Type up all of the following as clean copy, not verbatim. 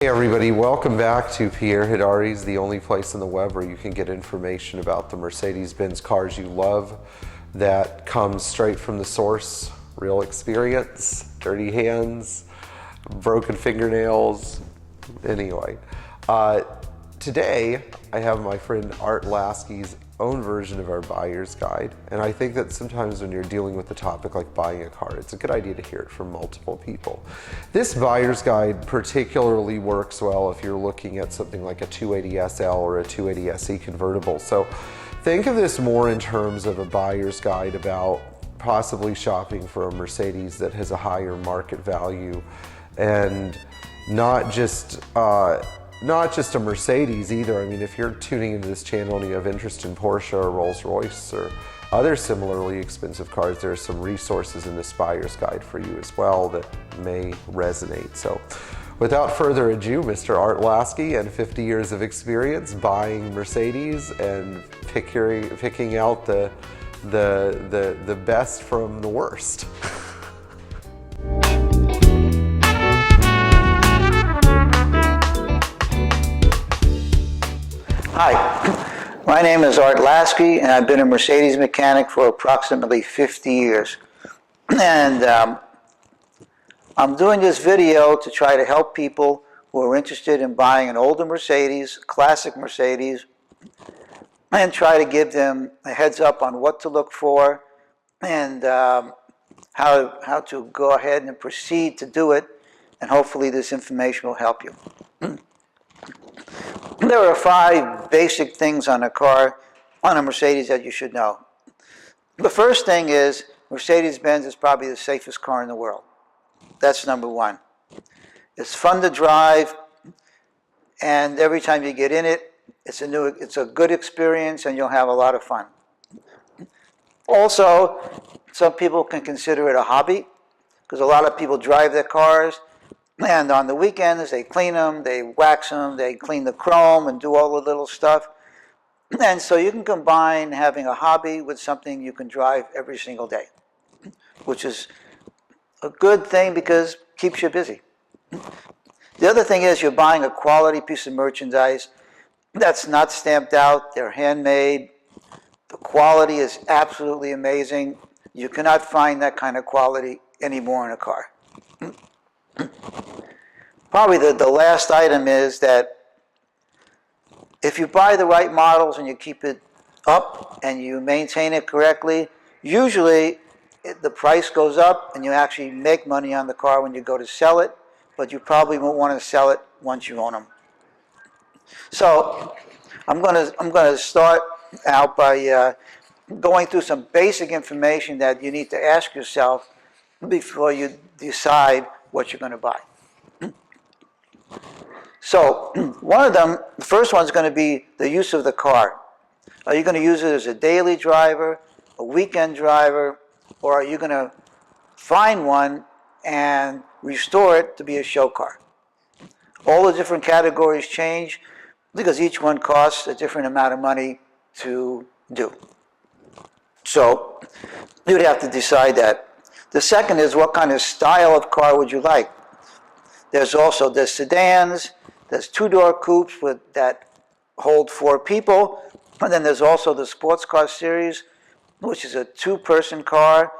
Hey everybody, welcome back to Pierre Hidari's, the only place on the web where you can get information about the Mercedes Benz cars you love that comes straight from the source, real experience, dirty hands, broken fingernails, anyway. Today I have my friend Art Lasky's own version of our buyer's guide, and I think that sometimes when you're dealing with a topic like buying a car, it's a good idea to hear it from multiple people. This buyer's guide particularly works well if you're looking at something like a 280SL or a 280SE convertible. So think of this more in terms of a buyer's guide about possibly shopping for a Mercedes that has a higher market value, and not just a Mercedes either. I mean, if you're tuning into this channel and you have interest in Porsche or Rolls-Royce or other similarly expensive cars, there are some resources in this buyer's guide for you as well that may resonate. So without further ado, Mr. Art Lasky and 50 years of experience buying Mercedes and picking out the best from the worst. Hi, my name is Art Lasky, and I've been a Mercedes mechanic for approximately 50 years. And I'm doing this video to try to help people who are interested in buying an older Mercedes, classic Mercedes, and try to give them a heads up on what to look for and how to go ahead and proceed to do it. And hopefully this information will help you. There are 5 basic things on a Mercedes that you should know. The first thing is Mercedes Benz is probably the safest car in the world. That's number 1. It's fun to drive, and every time you get in it, it's a good experience, and you'll have a lot of fun. Also, some people can consider it a hobby, because a lot of people drive their cars, and on the weekends, they clean them, they wax them, they clean the chrome and do all the little stuff. And so you can combine having a hobby with something you can drive every single day, which is a good thing because it keeps you busy. The other thing is you're buying a quality piece of merchandise that's not stamped out, they're handmade. The quality is absolutely amazing. You cannot find that kind of quality anymore in a car. Probably the last item is that if you buy the right models and you keep it up and you maintain it correctly, usually the price goes up and you actually make money on the car when you go to sell it, but you probably won't want to sell it once you own them. So I'm going to start out by going through some basic information that you need to ask yourself before you decide what you're going to buy. So one of them, the first one is going to be the use of the car. Are you going to use it as a daily driver, a weekend driver, or are you going to find one and restore it to be a show car? All the different categories change because each one costs a different amount of money to do. So you'd have to decide that. The second is what kind of style of car would you like? There's sedans, there's 2-door coupes that hold 4 people, and then there's also the sports car series, which is a 2-person car,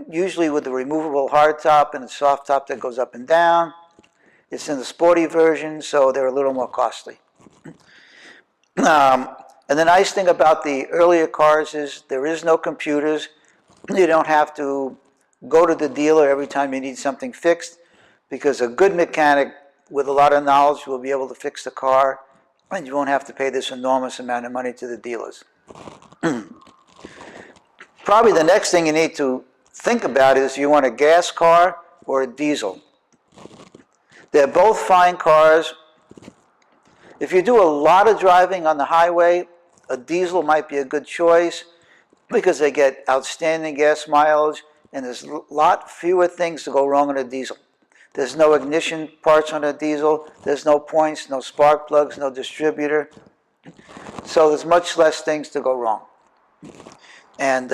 usually with a removable hardtop and a soft top that goes up and down. It's in the sporty version, so they're a little more costly. And the nice thing about the earlier cars is there is no computers. You don't have to go to the dealer every time you need something fixed, because a good mechanic with a lot of knowledge will be able to fix the car, and you won't have to pay this enormous amount of money to the dealers. Probably the next thing you need to think about is, you want a gas car or a diesel? They're both fine cars. If you do a lot of driving on the highway, a diesel might be a good choice because they get outstanding gas mileage, and there's a lot fewer things to go wrong on a diesel. There's no ignition parts on a diesel, there's no points, no spark plugs, no distributor. So there's much less things to go wrong. And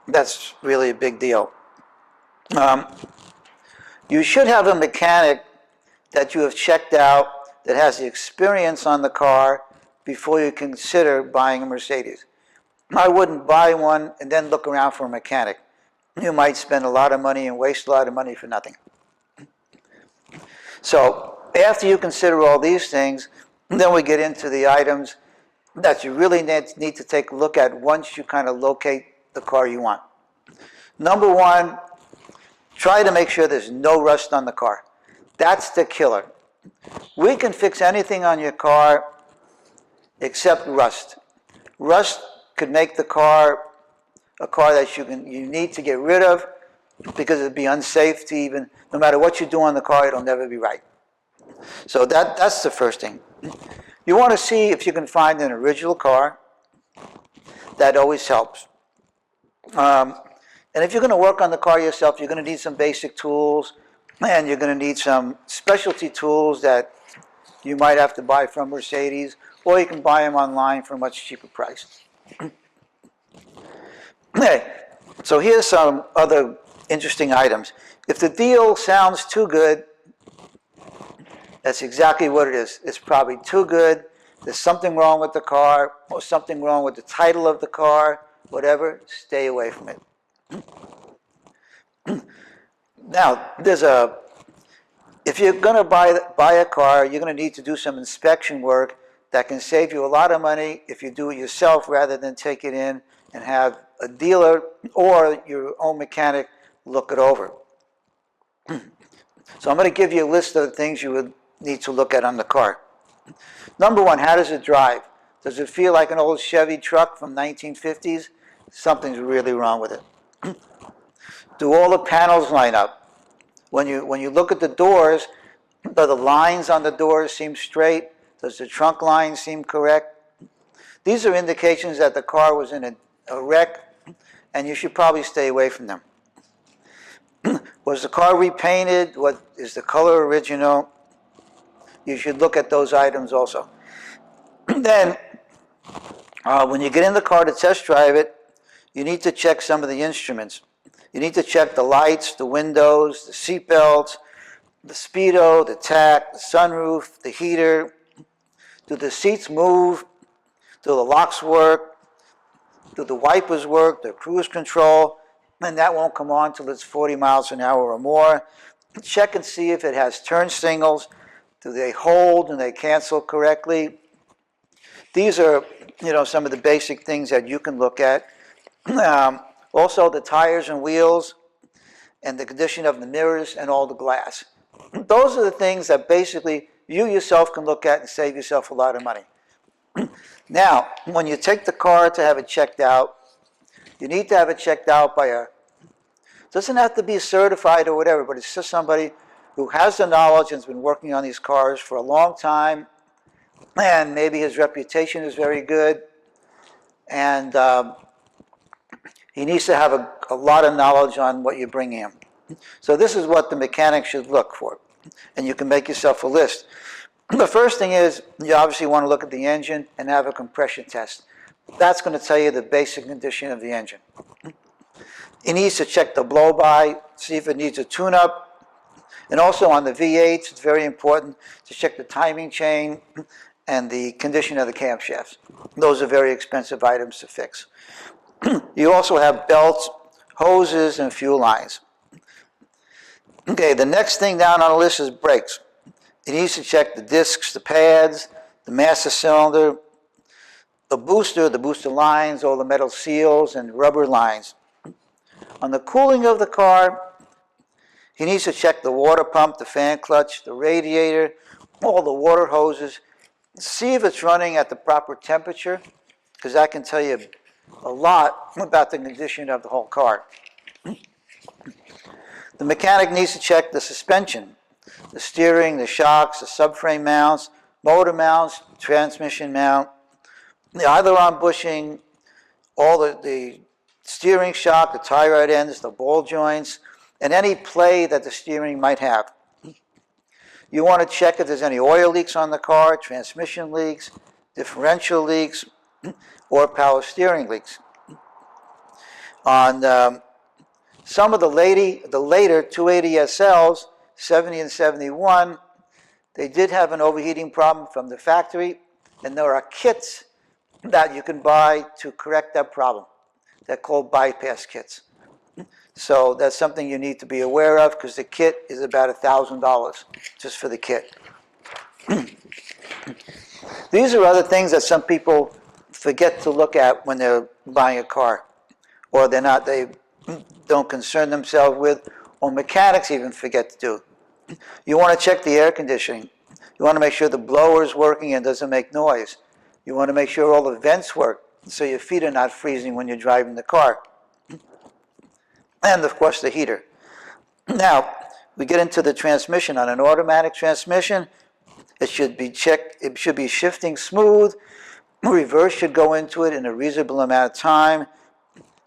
that's really a big deal. You should have a mechanic that you have checked out that has the experience on the car before you consider buying a Mercedes. I wouldn't buy one and then look around for a mechanic. You might spend a lot of money and waste a lot of money for nothing. So after you consider all these things, then we get into the items that you really need to take a look at once you kind of locate the car you want. Number one, try to make sure there's no rust on the car. That's the killer. We can fix anything on your car except rust. Rust could make the car a car that you need to get rid of because it'd be unsafe to even, no matter what you do on the car, it'll never be right. So that's the first thing. You want to see if you can find an original car. That always helps. And if you're going to work on the car yourself, you're going to need some basic tools, and you're going to need some specialty tools that you might have to buy from Mercedes, or you can buy them online for a much cheaper price. Okay, so here's some other interesting items. If the deal sounds too good, that's exactly what it is. It's probably too good. There's something wrong with the car, or something wrong with the title of the car, whatever, stay away from it. Now, if you're going to buy a car, you're going to need to do some inspection work that can save you a lot of money if you do it yourself rather than take it in and have a dealer or your own mechanic look it over. So I'm going to give you a list of the things you would need to look at on the car. Number one, how does it drive? Does it feel like an old Chevy truck from 1950s? Something's really wrong with it. Do all the panels line up? When you look at the doors, do the lines on the doors seem straight? Does the trunk line seem correct? These are indications that the car was in a wreck, and you should probably stay away from them. Was the car repainted? What is the color original? You should look at those items also. Then, when you get in the car to test drive it, you need to check some of the instruments. You need to check the lights, the windows, the seat belts, the speedo, the tack, the sunroof, the heater. Do the seats move? Do the locks work? Do the wipers work? The cruise control? And that won't come on till it's 40 miles an hour or more. Check and see if it has turn signals. Do they hold and they cancel correctly? These are, some of the basic things that you can look at. Also, the tires and wheels, and the condition of the mirrors and all the glass. Those are the things that basically you yourself can look at and save yourself a lot of money. Now, when you take the car to have it checked out, you need to have it checked out by doesn't have to be certified or whatever, but it's just somebody who has the knowledge and has been working on these cars for a long time, and maybe his reputation is very good, and he needs to have a lot of knowledge on what you're bringing him. So this is what the mechanic should look for, and you can make yourself a list. The first thing is, you obviously want to look at the engine and have a compression test. That's going to tell you the basic condition of the engine. He needs to check the blow-by, see if it needs a tune-up. And also on the V8s, it's very important to check the timing chain and the condition of the camshafts. Those are very expensive items to fix. You also have belts, hoses, and fuel lines. Okay, the next thing down on the list is brakes. It needs to check the discs, the pads, the master cylinder, the booster lines, all the metal seals, and rubber lines. On the cooling of the car, he needs to check the water pump, the fan clutch, the radiator, all the water hoses, see if it's running at the proper temperature, because that can tell you a lot about the condition of the whole car. The mechanic needs to check the suspension, the steering, the shocks, the subframe mounts, motor mounts, transmission mount, the aileron bushing, all the steering shock, the tie rod ends, the ball joints, and any play that the steering might have. You want to check if there's any oil leaks on the car, transmission leaks, differential leaks, or power steering leaks. On some of the later 280 SLs, 70 and 71, They did have an overheating problem from the factory, and there are kits that you can buy to correct that problem. They're called bypass kits. So that's something you need to be aware of, because the kit is about $1,000 just for the kit. These are other things that some people forget to look at when they're buying a car, or they don't concern themselves with, or mechanics even forget to do. You want to check the air conditioning. You want to make sure the blower is working and doesn't make noise. You want to make sure all the vents work so your feet are not freezing when you're driving the car. And of course the heater. Now, we get into the transmission. On an automatic transmission, it should be checked, it should be shifting smooth. Reverse should go into it in a reasonable amount of time.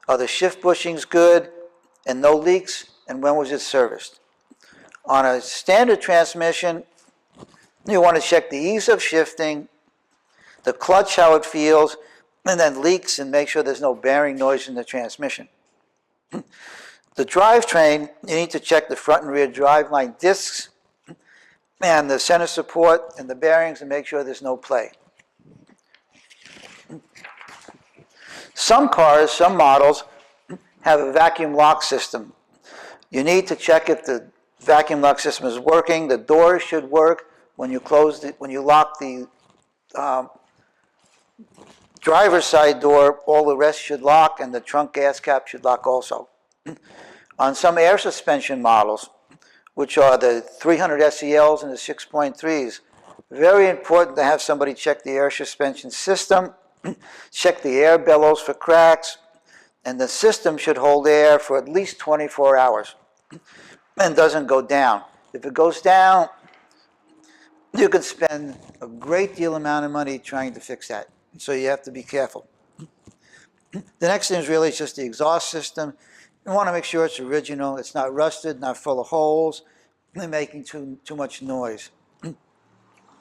Are the shift bushings good and no leaks? And when was it serviced? On a standard transmission, you want to check the ease of shifting, the clutch, how it feels, and then leaks, and make sure there's no bearing noise in the transmission. The drivetrain, you need to check the front and rear driveline discs and the center support and the bearings, and make sure there's no play. Some cars, some models, have a vacuum lock system. You need to check if the vacuum lock system is working. The doors should work. When you lock the driver's side door, all the rest should lock, and the trunk gas cap should lock also. On some air suspension models, which are the 300 SELs and the 6.3s, very important to have somebody check the air suspension system, check the air bellows for cracks, and the system should hold air for at least 24 hours and doesn't go down. If it goes down, you could spend a great deal amount of money trying to fix that. So you have to be careful. The next thing is really just the exhaust system. You want to make sure it's original, it's not rusted, not full of holes, and making too much noise.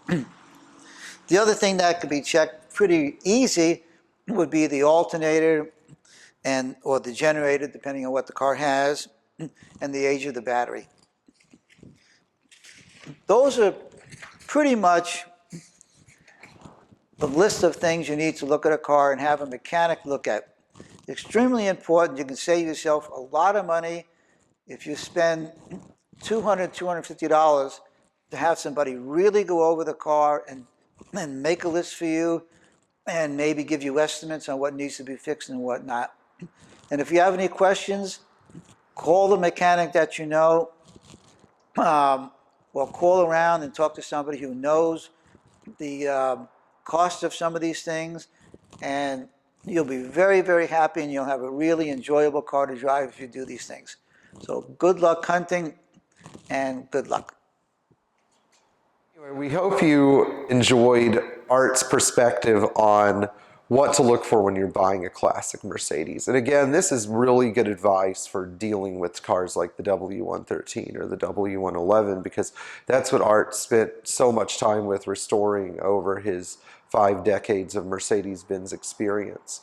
The other thing that could be checked pretty easy would be the alternator or the generator, depending on what the car has, and the age of the battery. Those are pretty much the list of things you need to look at a car and have a mechanic look at. Extremely important. You can save yourself a lot of money if you spend $200, $250 to have somebody really go over the car and make a list for you and maybe give you estimates on what needs to be fixed and what not. And if you have any questions, call the mechanic that you know, or call around and talk to somebody who knows the cost of some of these things, and you'll be very, very happy, and you'll have a really enjoyable car to drive if you do these things. So good luck hunting, and good luck. Anyway, we hope you enjoyed Art's perspective on what to look for when you're buying a classic Mercedes. And again, this is really good advice for dealing with cars like the W113 or the W111, because that's what Art spent so much time with restoring over his 5 decades of Mercedes-Benz experience.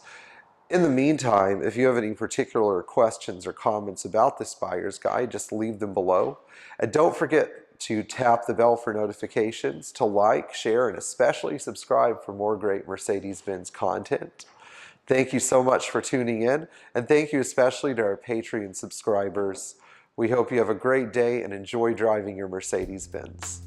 In the meantime, if you have any particular questions or comments about this buyer's guide, just leave them below. And don't forget to tap the bell for notifications, to like, share, and especially subscribe for more great Mercedes-Benz content. Thank you so much for tuning in, and thank you especially to our Patreon subscribers. We hope you have a great day and enjoy driving your Mercedes-Benz.